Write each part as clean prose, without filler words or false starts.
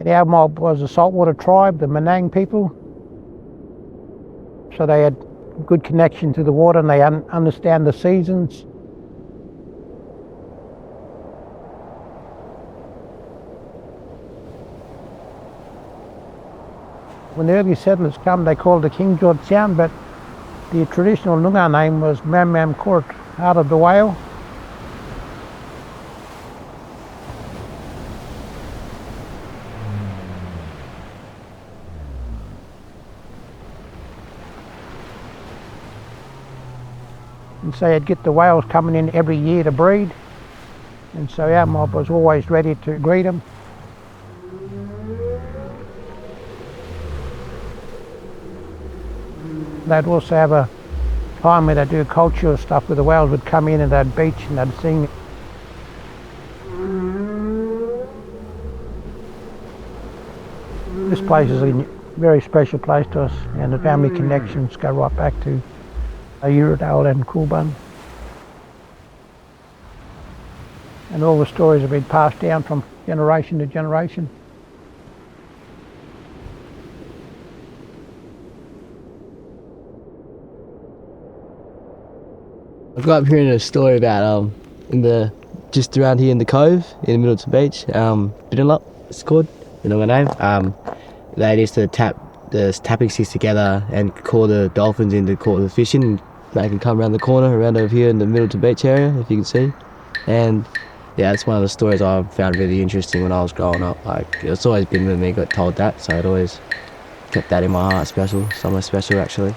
And our mob was a saltwater tribe, the Menang people. So they had good connection to the water and they understand the seasons. When the early settlers come, they called it Kinjarling, but the traditional Noongar name was kornt, heart of the whale. And so you'd get the whales coming in every year to breed. And so our mob was always ready to greet them. They'd also have a time where they'd do cultural stuff where the whales would come in and they'd beach and they'd sing. This place is a very special place to us, and the family connections go right back to Uredale and Colbung. And all the stories have been passed down from generation to generation. I grew up hearing a story about just around here in the cove in the middle of the beach, Ngalak it's called, you know my name. They used to tap the tapping sticks together and call the dolphins in to call the fish in, and make them come around the corner, around over here in the middle of the beach area, if you can see. And yeah, that's one of the stories I found really interesting when I was growing up. Like, it's always been with me, got told that, so I'd always kept that in my heart, somewhere special actually.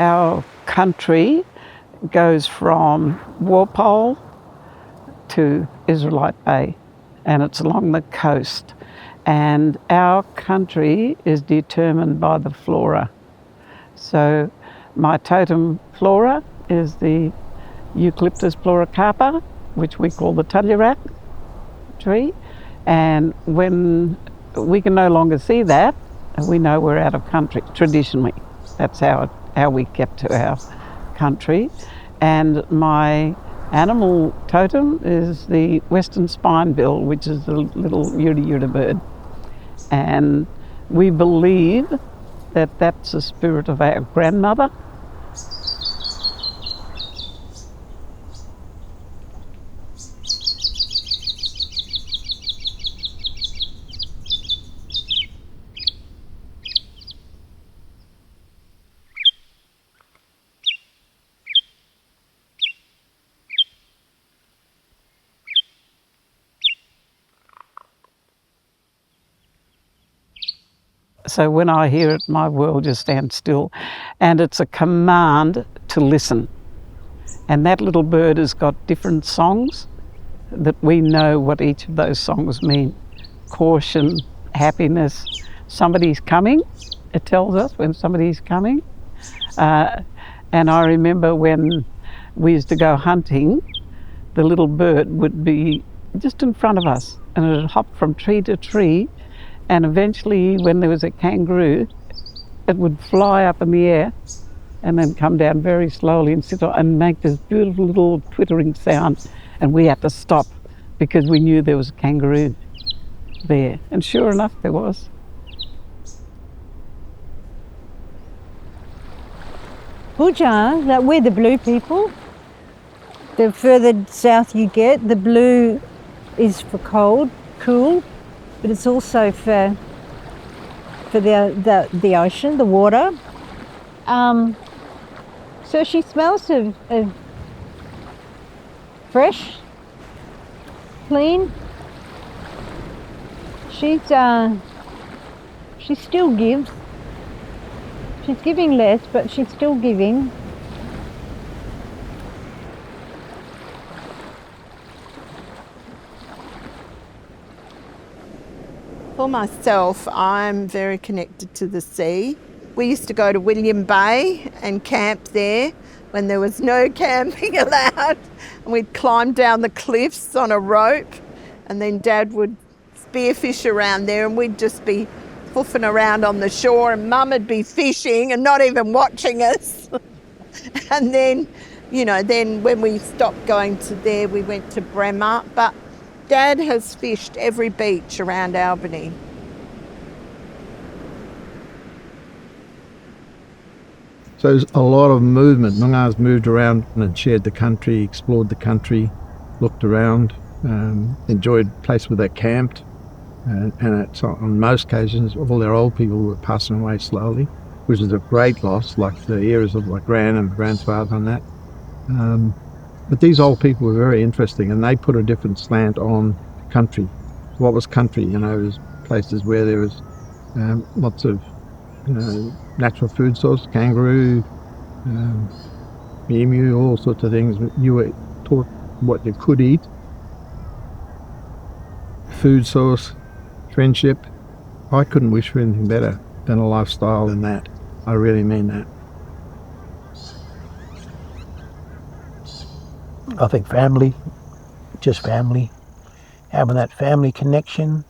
Our country goes from Walpole to Israelite Bay, and it's along the coast. And our country is determined by the flora. So my totem flora is the Eucalyptus pluricarpa, which we call the tullirak tree. And when we can no longer see that, we know we're out of country, traditionally. That's how we kept to our country. And my animal totem is the western spinebill, which is the little yurta bird. And we believe that that's the spirit of our grandmother. So when I hear it, my world just stands still. And it's a command to listen. And that little bird has got different songs that we know what each of those songs mean. Caution, happiness, somebody's coming. It tells us when somebody's coming. And I remember when we used to go hunting, the little bird would be just in front of us and it would hop from tree to tree. And eventually, when there was a kangaroo, it would fly up in the air and then come down very slowly and sit and make this beautiful little twittering sound. And we had to stop because we knew there was a kangaroo there. And sure enough, there was. Buja, that we're the blue people. The further south you get, the blue is for cold, cool. But it's also for the ocean, the water. So she smells of fresh, clean. She still gives. She's giving less, but she's still giving. Well, myself, I'm very connected to the sea. We used to go to William Bay and camp there when there was no camping allowed. And we'd climb down the cliffs on a rope, and then Dad would spearfish around there, and we'd just be foofing around on the shore, and Mum would be fishing and not even watching us. And then, then when we stopped going to there, we went to Bremer. But Dad has fished every beach around Albany. So there's a lot of movement. Noongar's moved around and shared the country, explored the country, looked around, enjoyed the place where they camped. And on most occasions, all their old people were passing away slowly, which is a great loss, like the eras of my gran and grandfather and that. But these old people were very interesting, and they put a different slant on country. What was country? It was places where there was lots of natural food source, kangaroo, emu, all sorts of things. You were taught what you could eat. Food source, friendship. I couldn't wish for anything better than a lifestyle than that. I really mean that. I think family, just family, having that family connection.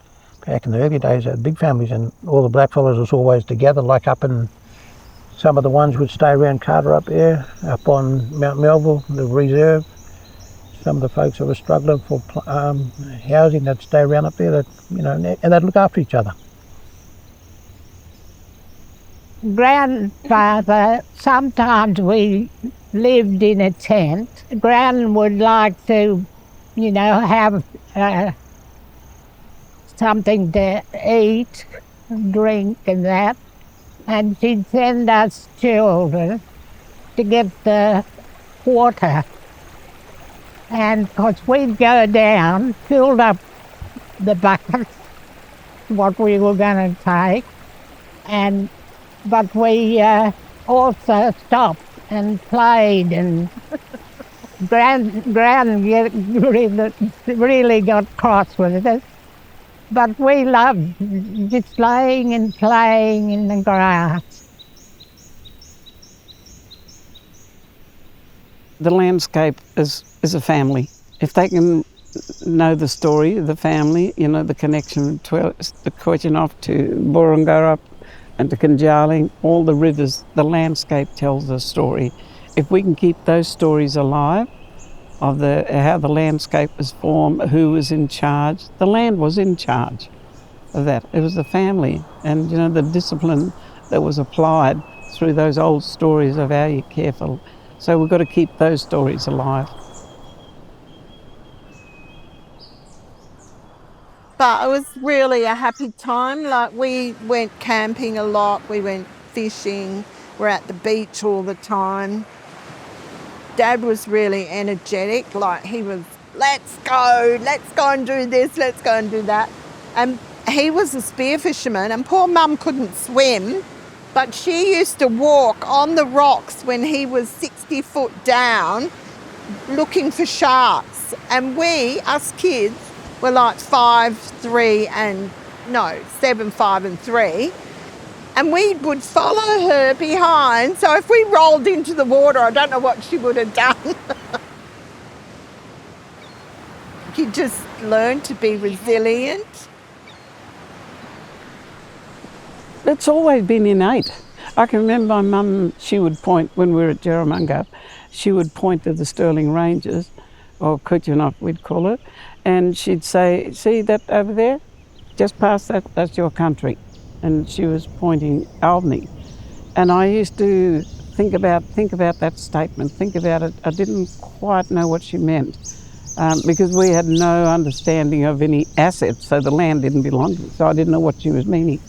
Back in the early days, they had big families, and all the blackfellas was always together, like up in, some of the ones would stay around Carter up there, up on Mount Melville, the reserve. Some of the folks that were struggling for housing, they'd stay around up there, and they'd look after each other. Grandfather, sometimes we lived in a tent. Gran would like to, have something to eat, drink and that. And she'd send us children to get the water. And of course we'd go down, filled up the buckets, what we were going to take, but we also stopped and played, and Gran really got cross with us. But we loved just laying and playing in the grass. The landscape is a family. If they can know the story of the family, the connection to the Coyne to Burungarup and to Kinjarling, all the rivers, the landscape tells a story. If we can keep those stories alive, of how the landscape was formed, who was in charge, the land was in charge of that. It was the family, and the discipline that was applied through those old stories of how you're careful. So we've got to keep those stories alive. But it was really a happy time. Like, we went camping a lot, we went fishing, we're at the beach all the time. Dad was really energetic, like he was, let's go and do this, let's go and do that. And he was a spear fisherman, and poor Mum couldn't swim, but she used to walk on the rocks when he was 60 foot down looking for sharks. And we, us kids, were like 7, 5 and 3. And we would follow her behind. So if we rolled into the water, I don't know what she would have done. You just learn to be resilient. It's always been innate. I can remember my mum, she would point, when we were at Jerramunga, she would point to the Stirling Ranges, or Coyne we'd call it, and she'd say, see that over there? Just past that, that's your country. And she was pointing Albany. And I used to think about that statement, think about it. I didn't quite know what she meant because we had no understanding of any assets, so the land didn't belong to us, so I didn't know what she was meaning.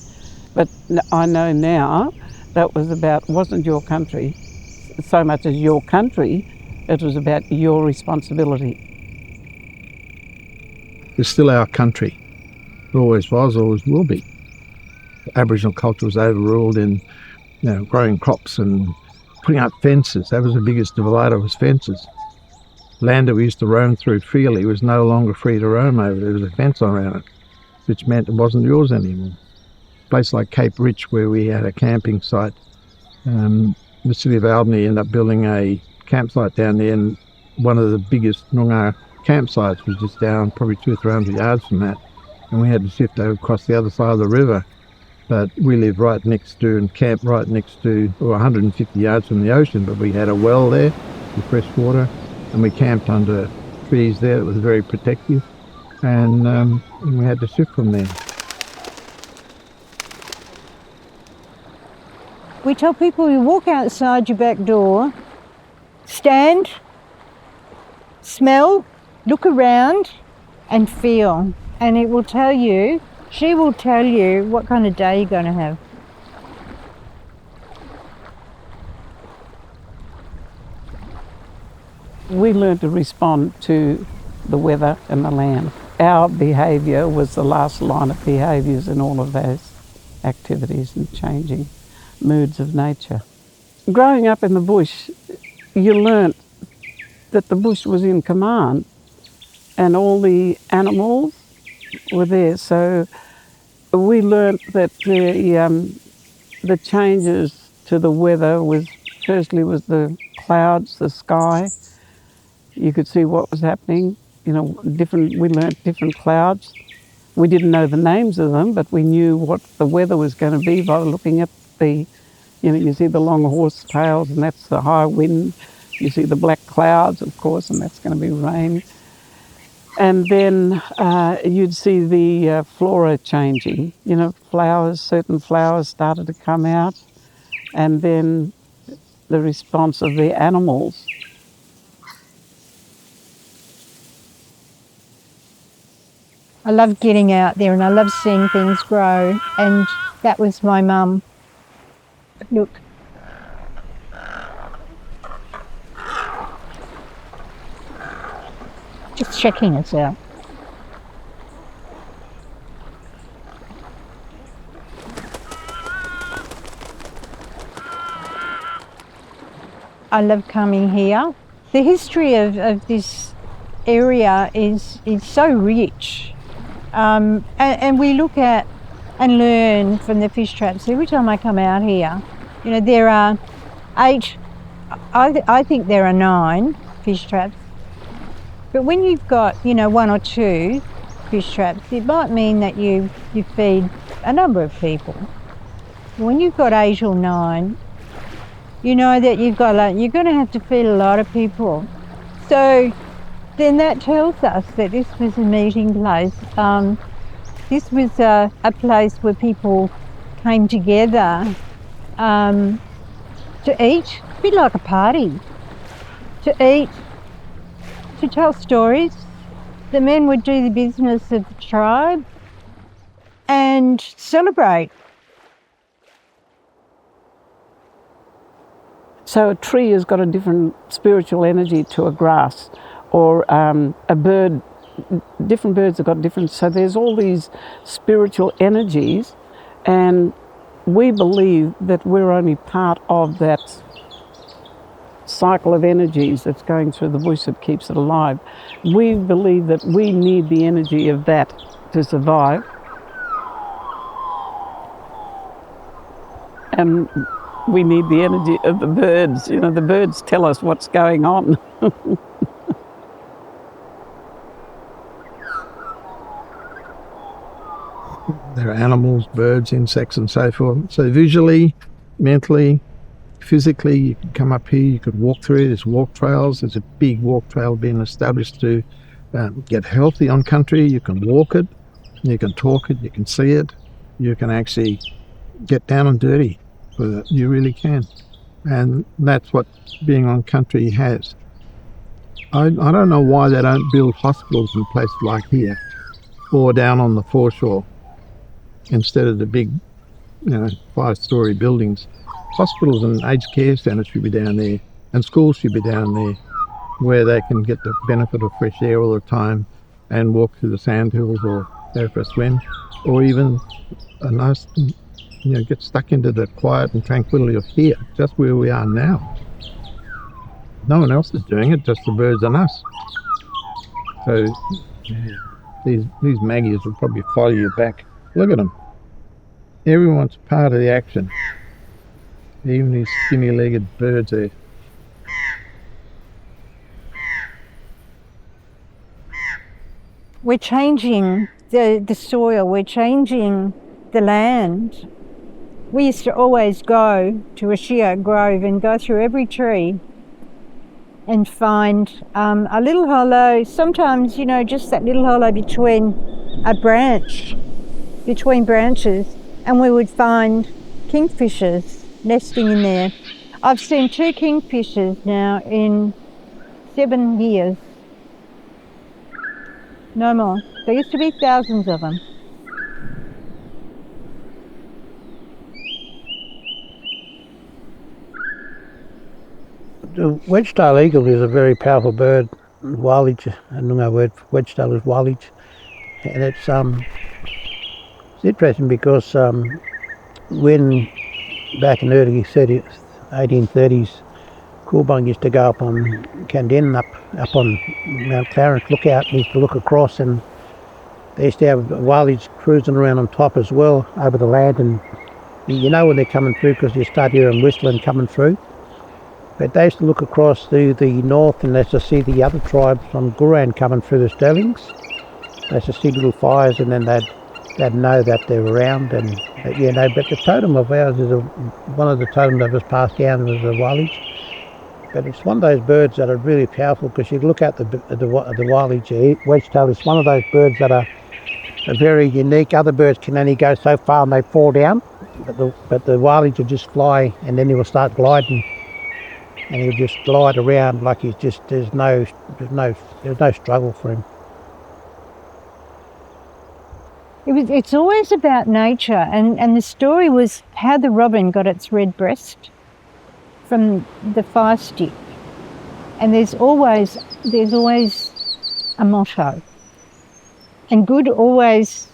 But I know now that wasn't your country so much as your country, it was about your responsibility. It's still our country. It always was, always will be. Aboriginal culture was overruled in growing crops and putting up fences. That was the biggest divider, was fences. Land that we used to roam through freely was no longer free to roam over. There was a fence around it. which meant it wasn't yours anymore. A place like Cape Rich, where we had a camping site, the city of Albany ended up building a campsite down there, and one of the biggest Noongar campsites was just down probably 200 or 300 yards from that, and we had to shift over across the other side of the river. But we lived right next to and camped right next to, 150 yards from the ocean, but we had a well there with fresh water, and we camped under trees there. It was very protective, and we had to shift from there. We tell people you walk outside your back door, stand, smell, look around and feel, and it will tell you, she will tell you what kind of day you're going to have. We learned to respond to the weather and the land. Our behaviour was the last line of behaviours in all of those activities and changing moods of nature. Growing up in the bush, you learnt that the bush was in command and all the animals were there. So we learnt that the changes to the weather was the clouds, the sky. You could see what was happening. We learnt different clouds. We didn't know the names of them, but we knew what the weather was going to be by looking at you see the long horse tails, and that's the high wind. You see the black clouds, of course, and that's going to be rain. And then you'd see the flora changing. Certain flowers started to come out, and then the response of the animals. I love getting out there and I love seeing things grow, and that was my mum. Look. Just checking us out. I love coming here. The history of this area is so rich, and we look at and learn from the fish traps every time I come out here. There are 8, I think there are 9 fish traps. But when you've got, 1 or 2 fish traps, it might mean that you feed a number of people. When you've got 8 or 9, you know that you're going to have to feed a lot of people. So then that tells us that this was a meeting place. This was a place where people came together to eat, a bit like a party, to eat, to tell stories. The men would do the business of the tribe and celebrate. So a tree has got a different spiritual energy to a grass, or a bird. Different birds have got different, so there's all these spiritual energies, and we believe that we're only part of that cycle of energies that's going through the bush that keeps it alive. We believe that we need the energy of that to survive, and we need the energy of the birds. The birds tell us what's going on. There are animals, birds, insects and so forth. So visually, mentally, physically, you can come up here, you could walk through. There's walk trails. There's a big walk trail being established to get healthy on country. You can walk it, you can talk it, you can see it. You can actually get down and dirty with it. You really can. And that's what being on country has. I don't know why they don't build hospitals in places like here or down on the foreshore instead of the big, 5-storey buildings. Hospitals and aged care centres should be down there, and schools should be down there, where they can get the benefit of fresh air all the time and walk through the sandhills or go for a swim, or even a nice, get stuck into the quiet and tranquility of here, just where we are now. No one else is doing it, just the birds and us. So These maggies will probably follow you back. Look at them. Everyone's part of the action. Even these skinny-legged birds there. We're changing the soil, we're changing the land. We used to always go to a sheer grove and go through every tree and find a little hollow, sometimes, you know, just that little hollow between branches, and we would find kingfishers nesting in there. I've seen 2 kingfishers now in 7 years. No more. There used to be thousands of them. The wedge-tailed eagle is a very powerful bird. Wildage, a Noongar word for wedge-tail is wildage. And it's interesting because when back in the early 1830s, Colbung used to go up on Candin, up on Mount Clarence Lookout, and used to look across, and they used to have wildage cruising around on top as well over the land, and you know when they're coming through because you start hearing them whistling coming through. But they used to look across to the north and they used to see the other tribes from Guran coming through the Sterlings. They used to see little fires, and then they'd know that they're around. And you know, but the totem of ours is one of the totems that was passed down was the wildage. But it's one of those birds that are really powerful because you look at the wildage, wedge-tail is one of those birds that are very unique. Other birds can only go so far and they fall down, but the wildage will just fly, and then he will start gliding. And he'll just glide around like he's just, there's no struggle for him. It's always about nature, and the story was how the robin got its red breast from the fire stick. And there's always a motto. And good always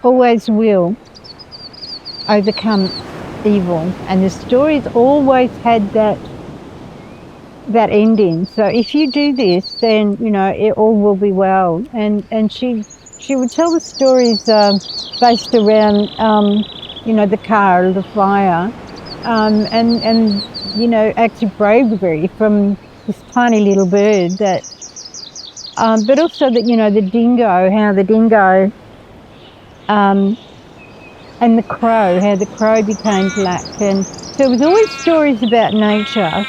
will overcome evil, and the stories always had that ending. So if you do this, then you know it all will be well. And she would tell the stories based around you know, the car or the fire, and you know, acts of bravery from this tiny little bird that, but also that, you know, the dingo, how the dingo. And the crow, how the crow became black. And so it was always stories about nature.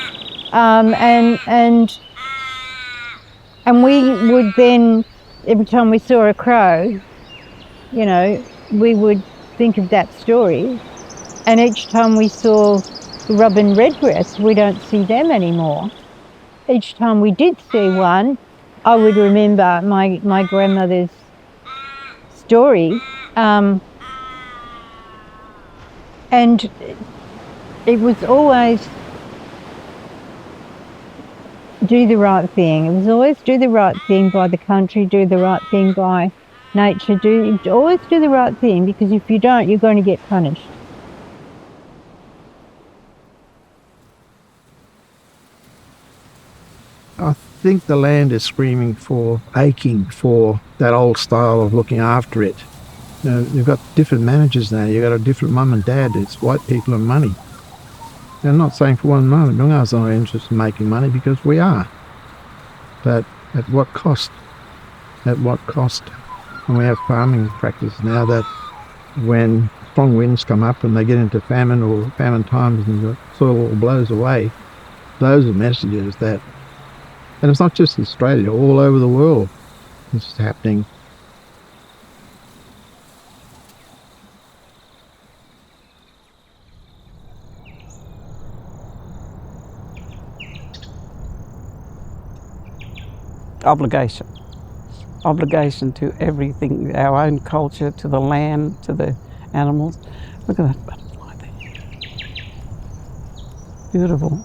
And we would then, every time we saw a crow, you know, we would think of that story. And each time we saw the robin redbreast, we don't see them anymore. Each time we did see one, I would remember my grandmother's story. And it was always do the right thing. It was always do the right thing by the country, do the right thing by nature, always do the right thing, because if you don't, you're going to get punished. I think the land is aching for that old style of looking after it. You know, you've got different managers now. You've got a different mum and dad. It's white people and money. And I'm not saying for one moment Noongar's not interested in making money, because we are. But at what cost? At what cost? And we have farming practices now that when strong winds come up and they get into famine or famine times and the soil all blows away, those are messages that, and it's not just Australia, all over the world this is happening. Obligation to everything, our own culture, to the land, to the animals. Look at that butterfly there. Beautiful.